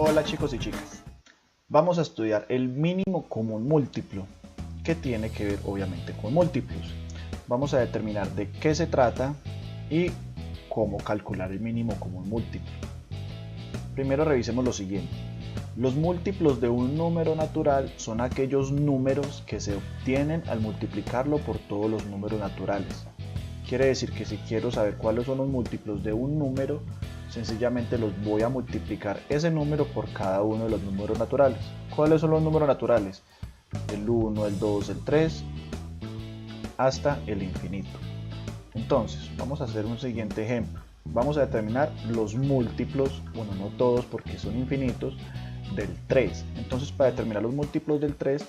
Hola chicos y chicas, vamos a estudiar el mínimo común múltiplo, que tiene que ver obviamente con múltiplos. Vamos a determinar de qué se trata y cómo calcular el mínimo común múltiplo. Primero revisemos lo siguiente. Los múltiplos de un número natural son aquellos números que se obtienen al multiplicarlo por todos los números naturales. Quiere decir que si quiero saber cuáles son los múltiplos de un número, sencillamente los voy a multiplicar ese número por cada uno de los números naturales. ¿Cuáles son los números naturales? El 1, el 2, el 3, hasta el infinito. Entonces, vamos a hacer un siguiente ejemplo. Vamos a determinar los múltiplos, bueno, no todos porque son infinitos, del 3. Entonces, para determinar los múltiplos del 3,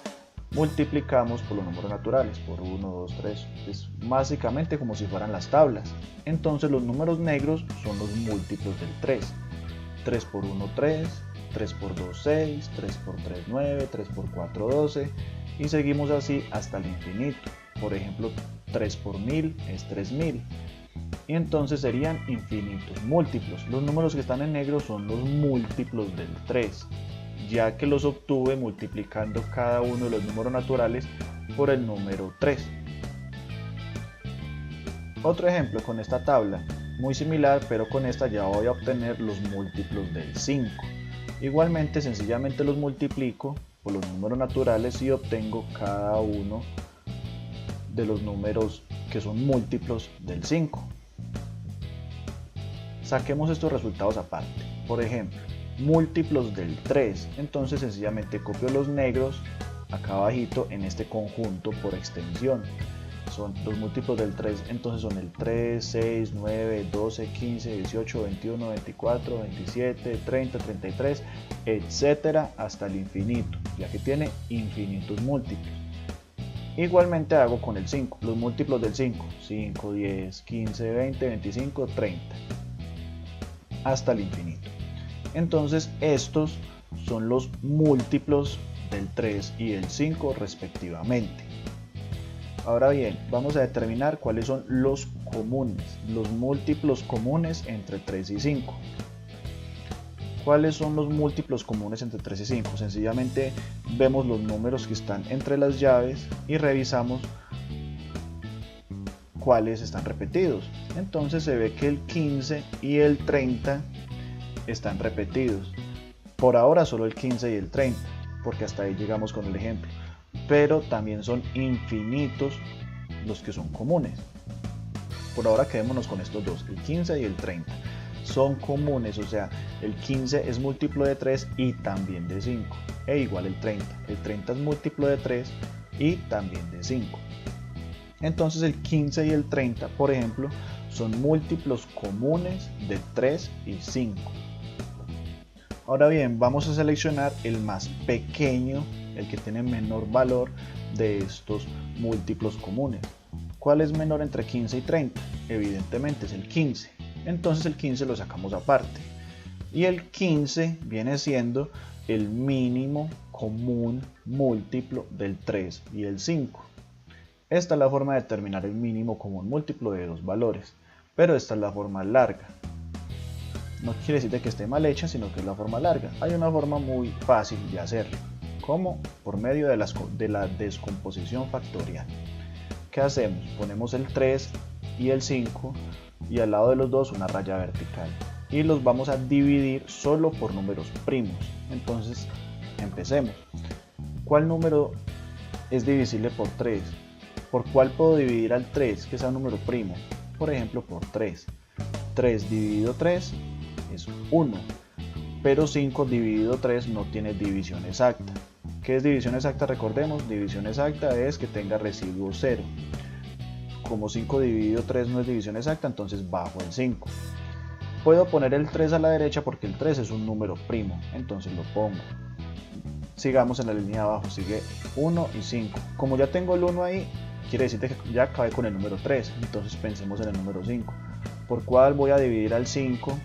multiplicamos por los números naturales, por 1, 2, 3. Es básicamente como si fueran las tablas. Entonces, los números negros son los múltiplos del 3. 3 por 1, 3. 3 por 2, 6. 3 por 3, 9. 3 por 4, 12. Y seguimos así hasta el infinito. Por ejemplo, 3 por 1000 es 3000. Y entonces serían infinitos múltiplos. Los números que están en negro son los múltiplos del 3, ya que los obtuve multiplicando cada uno de los números naturales por el número 3. Otro ejemplo con esta tabla, muy similar, pero con esta ya voy a obtener los múltiplos del 5. Igualmente, sencillamente los multiplico por los números naturales y obtengo cada uno de los números que son múltiplos del 5. Saquemos estos resultados aparte. Por ejemplo, múltiplos del 3, entonces sencillamente copio los negros acá abajito en este conjunto por extensión. Son los múltiplos del 3, entonces son el 3, 6, 9, 12, 15, 18, 21, 24, 27, 30, 33, etcétera, hasta el infinito, ya que tiene infinitos múltiplos. Igualmente hago con el 5, los múltiplos del 5, 5, 10, 15, 20, 25, 30, hasta el infinito. Entonces estos son los múltiplos del 3 y del 5 respectivamente. Ahora bien, vamos a determinar cuáles son los comunes, los múltiplos comunes entre 3 y 5. ¿Cuáles son los múltiplos comunes entre 3 y 5? Sencillamente vemos los números que están entre las llaves y revisamos cuáles están repetidos. Entonces se ve que el 15 y el 30 están repetidos. Por ahora solo el 15 y el 30, porque hasta ahí llegamos con el ejemplo. Pero también son infinitos los que son comunes. Por ahora quedémonos con estos dos, el 15 y el 30. Son comunes, o sea, el 15 es múltiplo de 3 y también de 5. E igual el 30. El 30 es múltiplo de 3 y también de 5. Entonces el 15 y el 30, por ejemplo, son múltiplos comunes de 3 y 5. Ahora bien, vamos a seleccionar el más pequeño, el que tiene menor valor de estos múltiplos comunes. ¿Cuál es menor entre 15 y 30? Evidentemente es el 15. Entonces el 15 lo sacamos aparte. Y el 15 viene siendo el mínimo común múltiplo del 3 y el 5. Esta es la forma de determinar el mínimo común múltiplo de dos valores, pero esta es la forma larga. No quiere decir que esté mal hecha, sino que es la forma larga. Hay una forma muy fácil de hacerlo, como por medio de la descomposición factorial. ¿Qué hacemos? Ponemos el 3 y el 5 y al lado de los dos una raya vertical y los vamos a dividir solo por números primos. Entonces empecemos. ¿Cuál número es divisible por 3? ¿Por cuál puedo dividir al 3 que sea un número primo? Por ejemplo, por 3. 3 dividido 3 es 1, pero 5 dividido 3 no tiene división exacta. ¿Qué es división exacta? Recordemos, división exacta es que tenga residuo 0. Como 5 dividido 3 no es división exacta, entonces bajo el 5. Puedo poner el 3 a la derecha porque el 3 es un número primo, entonces lo pongo. Sigamos en la línea de abajo, sigue 1 y 5. Como ya tengo el 1 ahí, quiere decir que ya acabé con el número 3, entonces pensemos en el número 5. ¿Por cuál voy a dividir al 5?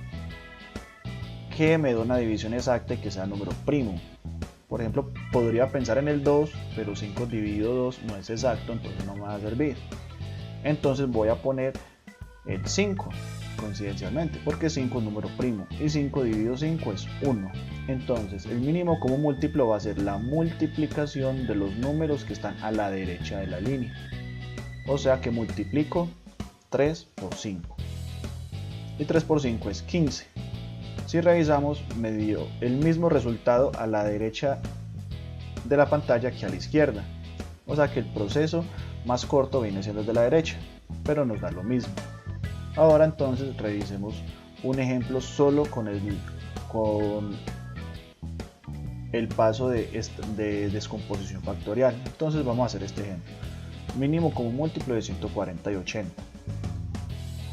Que me da una división exacta y que sea número primo. Por ejemplo, podría pensar en el 2, pero 5 dividido 2 no es exacto, entonces no me va a servir. Entonces voy a poner el 5. coincidencialmente, porque 5 es número primo y 5 dividido 5 es 1. Entonces el mínimo común múltiplo va a ser la multiplicación de los números que están a la derecha de la línea. O sea que multiplico 3 por 5. Y 3 por 5 es 15. Si revisamos, me dio el mismo resultado a la derecha de la pantalla que a la izquierda. O sea que el proceso más corto viene siendo el de la derecha, pero nos da lo mismo. Ahora entonces revisemos un ejemplo solo con el paso de descomposición factorial. Entonces vamos a hacer este ejemplo. Mínimo común múltiplo de 140 y 80.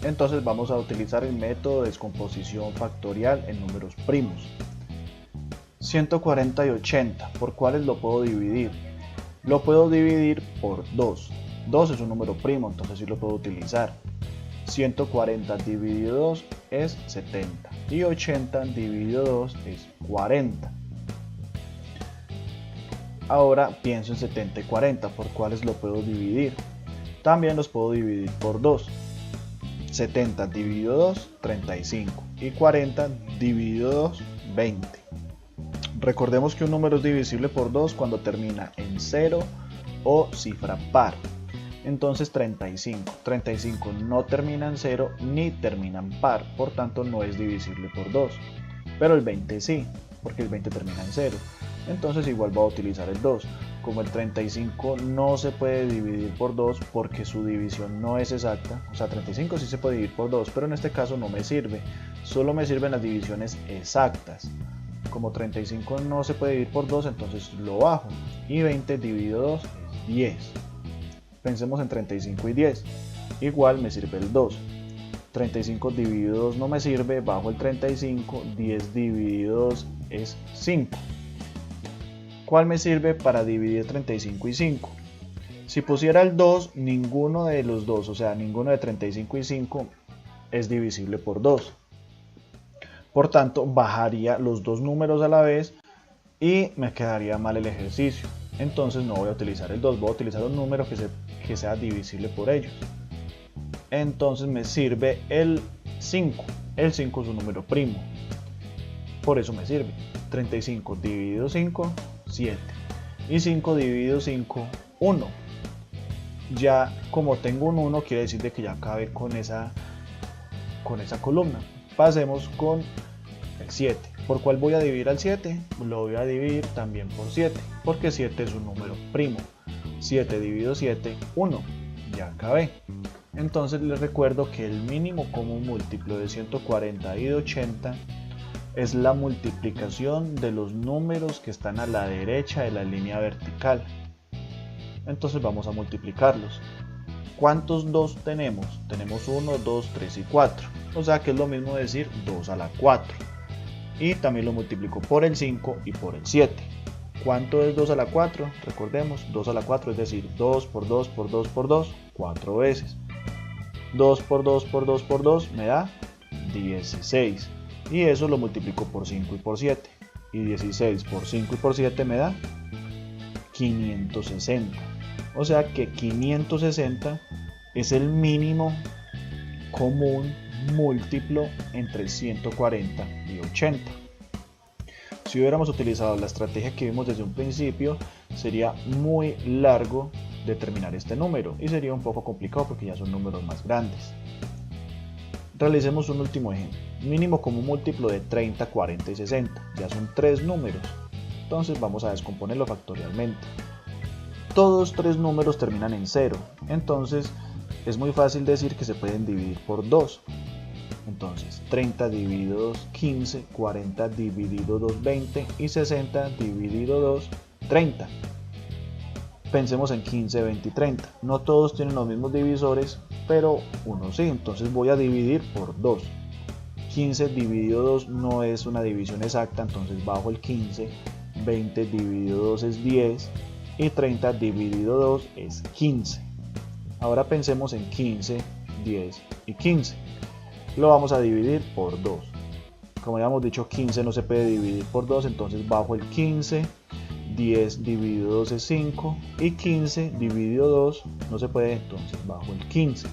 Entonces vamos a utilizar el método de descomposición factorial en números primos. 140 y 80, ¿por cuáles lo puedo dividir? Lo puedo dividir por 2. 2 es un número primo, entonces sí lo puedo utilizar. 140 dividido 2 es 70 y 80 dividido 2 es 40. Ahora pienso en 70 y 40, ¿por cuáles lo puedo dividir? También los puedo dividir por 2. 70 dividido 2, 35 y 40 dividido 2, 20. Recordemos que un número es divisible por 2 cuando termina en 0 o cifra par. Entonces 35 no termina en 0 ni termina en par, por tanto no es divisible por 2. Pero el 20 sí, porque el 20 termina en 0. Entonces igual va a utilizar el 2. Como el 35 no se puede dividir por 2 porque su división no es exacta, o sea 35 sí se puede dividir por 2, pero en este caso no me sirve, solo me sirven las divisiones exactas. Como 35 no se puede dividir por 2, entonces lo bajo, y 20 dividido 2 es 10. Pensemos en 35 y 10, igual me sirve el 2. 35 dividido 2 no me sirve, bajo el 35, 10 dividido 2 es 5. ¿Cuál me sirve para dividir 35 y 5? Si pusiera el 2, ninguno de los dos, o sea, ninguno de 35 y 5 es divisible por 2. Por tanto, bajaría los dos números a la vez y me quedaría mal el ejercicio. Entonces no voy a utilizar el 2, voy a utilizar un número que sea divisible por ellos. Entonces me sirve el 5. El 5 es un número primo. Por eso me sirve. 35 dividido 5, 7. Y 5 dividido 5, 1. Ya como tengo un 1, quiere decir que ya cabe con esa columna. Pasemos con el 7. ¿Por cuál voy a dividir al 7? Lo voy a dividir también por 7, porque 7 es un número primo. 7 dividido 7, 1. Ya acabé. Entonces les recuerdo que el mínimo común múltiplo de 140 y de 80 es la multiplicación de los números que están a la derecha de la línea vertical. Entonces vamos a multiplicarlos. ¿Cuántos 2 tenemos? Tenemos 1, 2, 3 y 4. O sea que es lo mismo decir 2 a la 4. Y también lo multiplico por el 5 y por el 7. ¿Cuánto es 2 a la 4? Recordemos, 2 a la 4 es decir 2 por 2 por 2 por 2, 4 veces. 2 por 2 por 2 por 2 me da 16. Y eso lo multiplico por 5 y por 7. Y 16 por 5 y por 7 me da 560. O sea que 560 es el mínimo común múltiplo entre 140 y 80. Si hubiéramos utilizado la estrategia que vimos desde un principio, sería muy largo determinar este número y sería un poco complicado porque ya son números más grandes. Realicemos un último ejemplo. Mínimo común múltiplo de 30, 40 y 60. Ya son 3 números. Entonces vamos a descomponerlo factorialmente. Todos 3 números terminan en 0. Entonces es muy fácil decir que se pueden dividir por 2. Entonces 30 dividido 2, 15, 40 dividido 2, 20 y 60 dividido 2, 30. Pensemos en 15, 20 y 30. No todos tienen los mismos divisores, pero uno sí. Entonces voy a dividir por 2. 15 dividido 2 no es una división exacta, entonces bajo el 15. 20 dividido 2 es 10 y 30 dividido 2 es 15. Ahora pensemos en 15, 10 y 15. Lo vamos a dividir por 2. Como ya hemos dicho, 15 no se puede dividir por 2, entonces bajo el 15. 10 dividido 2 es 5 y 15 dividido 2 no se puede, entonces bajo el 15.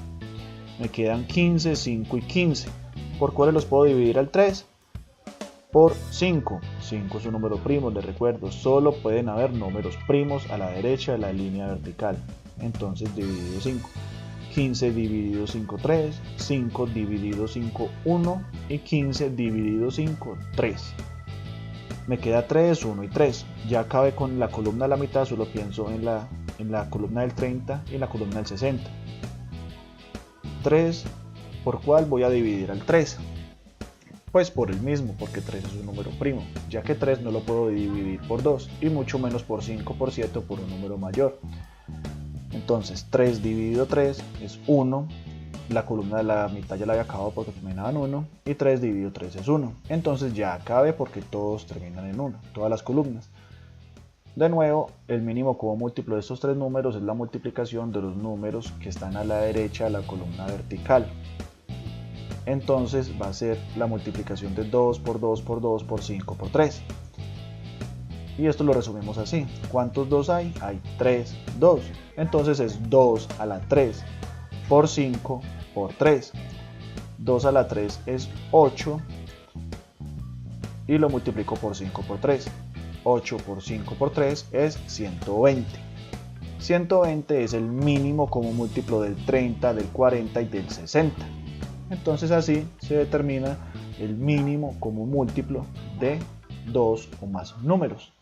Me quedan 15, 5 y 15. ¿Por cuáles los puedo dividir al 3? Por 5. 5 es un número primo, les recuerdo, solo pueden haber números primos a la derecha de la línea vertical. Entonces dividido 5. 15 dividido 5, 3. 5 dividido 5, 1. Y 15 dividido 5, 3. Me queda 3, 1 y 3. Ya acabé con la columna a la mitad, solo pienso en la columna del 30 y en la columna del 60. 3, ¿por cuál voy a dividir al 3? Pues por el mismo, porque 3 es un número primo, ya que 3 no lo puedo dividir por 2, y mucho menos por 5, por 7 o por un número mayor. Entonces 3 dividido 3 es 1, la columna de la mitad ya la había acabado porque terminaba en 1, y 3 dividido 3 es 1. Entonces ya acabe porque todos terminan en 1, todas las columnas. De nuevo, el mínimo como múltiplo de estos tres números es la multiplicación de los números que están a la derecha de la columna vertical. Entonces va a ser la multiplicación de 2 por 2 por 2 por 5 por 3. Y esto lo resumimos así. ¿Cuántos 2 hay? Hay 3, 2. Entonces es 2 a la 3 por 5 por 3. 2 a la 3 es 8 y lo multiplico por 5 por 3. 8 por 5 por 3 es 120. 120 es el mínimo como múltiplo del 30, del 40 y del 60. Entonces así se determina el mínimo como múltiplo de dos o más números.